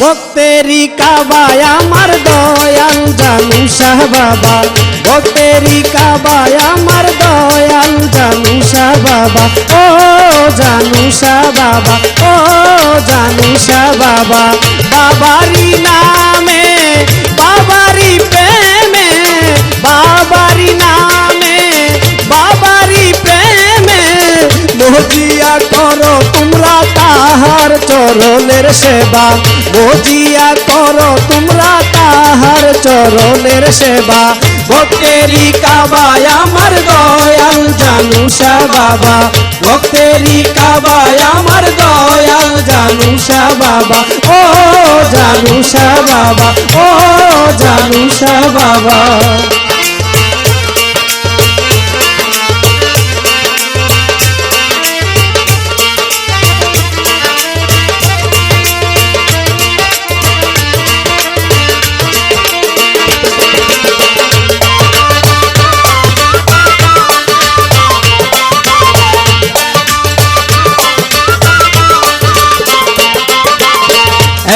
ভক্তেরি কাবায় আমার দয়াল জানু শাহ বাবা, ভক্তেরি কাবায় আমার দয়াল জানু শাহ বাবা, ও জানু শাহ বাবা, ও জানু শাহ বাবা। বাবারি নামে বাবারি প্রেমে, বাবারি নামে বাবারি প্রেমে মজিয়া করো তোমরা তাহার চরণের সেবা, মজিয়া করো তোমরা তাহার চরণের সেবা। ভক্তেরি কাবায় আমার দয়াল জানু শাহ বাবা, ভক্তেরি কাবায় আমার দয়াল জানু শাহ বাবা, ও জানু শাহ বাবা, ও জানু শাহ বাবা।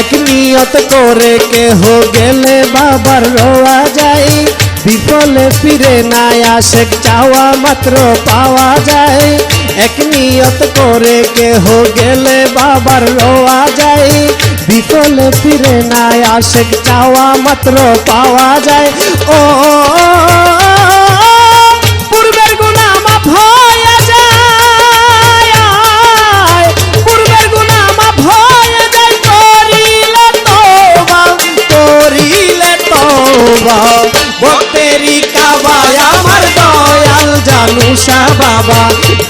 এক নিয়ত করে কেহ গেলে বাবার রোয়া যায়, বিফলে ফিরে নাই আসে চাওয়া মাত্র পাওয়া যায়। এক নিয়ত করে কেহ গেলে বাবার রোয়া যায়, বিফলে ফিরে নাই আসে চাওয়া মাত্র পাওয়া যায়। ও পূর্বের গুনাহ মাফ হয়ে যায়, পূর্বের গুনাহ মাফ হয়ে যায়, করিলে তওবা, করিলে তওবা। ভক্তেরি কাবায় আমার দয়াল জানু শাহ বাবা,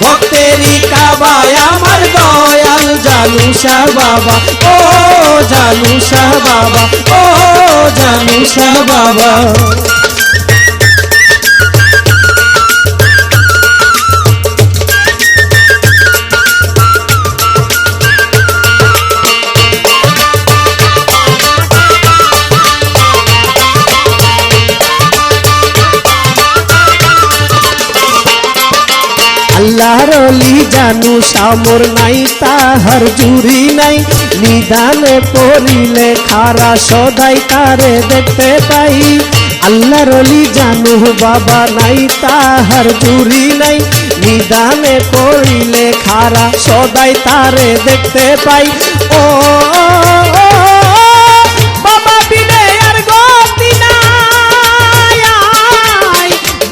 ভক্তেরি কাবায় আমার দয়াল জানু শাহ বাবা, ও জানু শাহ বাবা, ও জানু শাহ বাবা। আল্লাহর ওলি জানু শামর নাই তাহার জুরি নাই, নিদানে পড়িলে খারা সদাই তারে দেখতে পাই। আল্লাহর ওলি জানু বাবা নাই তাহার জুরি নাই, নিদানে পড়িলে খারা সদাই তারে দেখতে পাই। ও বাবা বিনে আর গতি নাই,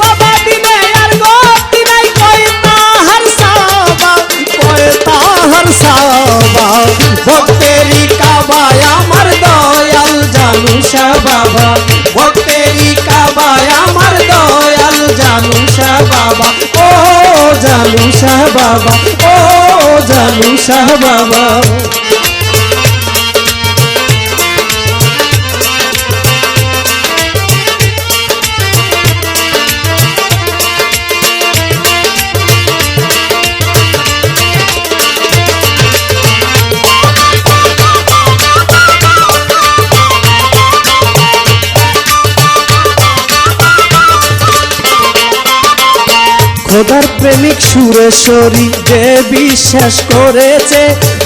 বাবা বিনে আর গতি নাই, কই তাহার সাবা, কই তাহার সাবা। ভক্তেরি কাবায় আমার দয়াল জানু শাহ বাবা, ভক্তেরি কাবায় আমার দয়াল জানু শাহ বাবা, ও জানু শাহ বাবা, ও জানু শাহ বাবা। খোদার প্রেমিক সুরেশ্বরী যে বিশ্বাস করেছে,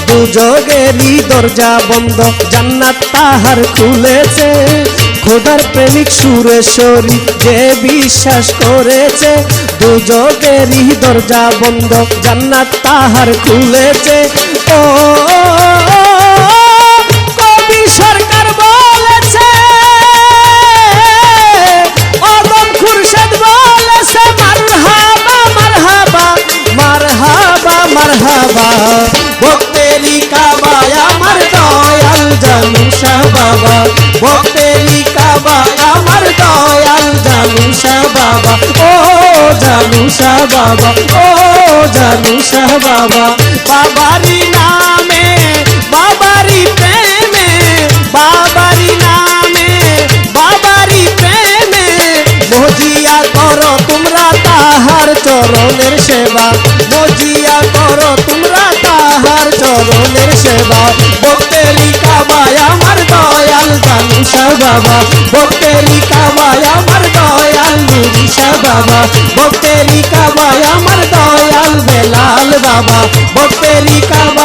দুজগেরই দরজা বন্ধ জান্নাত তাহার খুলেছে। খোদার প্রেমিক সুরেশ্বরী যে বিশ্বাস করেছে, দুজগেরই দরজা বন্ধ জান্নাত তাহার খুলেছে। ও কবির সরকার বলেছে, অদম খুরশেদ বলেছে, মারহাবা মারহাবা মারহাবা মারহাবা। ভক্তেরি কাবায় আমার দয়াল জানু শাহ বাবা, ভক্তেরি কাবায় আমার দয়াল জানু শাহ বাবা, ও জানু শাহ বাবা, ও জানু শাহ বাবা। বাবারি নামে বাবারি প্রেমে, বাবারি নামে বাবারি প্রেমে চরণের সেবা মজিয়া করো তোমরা তাহার চরণের সেবা ভক্তেরই কাবায় আমার দয়াল জানুষা বাবা ভক্তেরই কাবায় আমার দয়াল নুরিশা বাবা ভক্তেরই কাবায় আমার দয়াল বেলাল বাবা ভক্তেরই কাবায়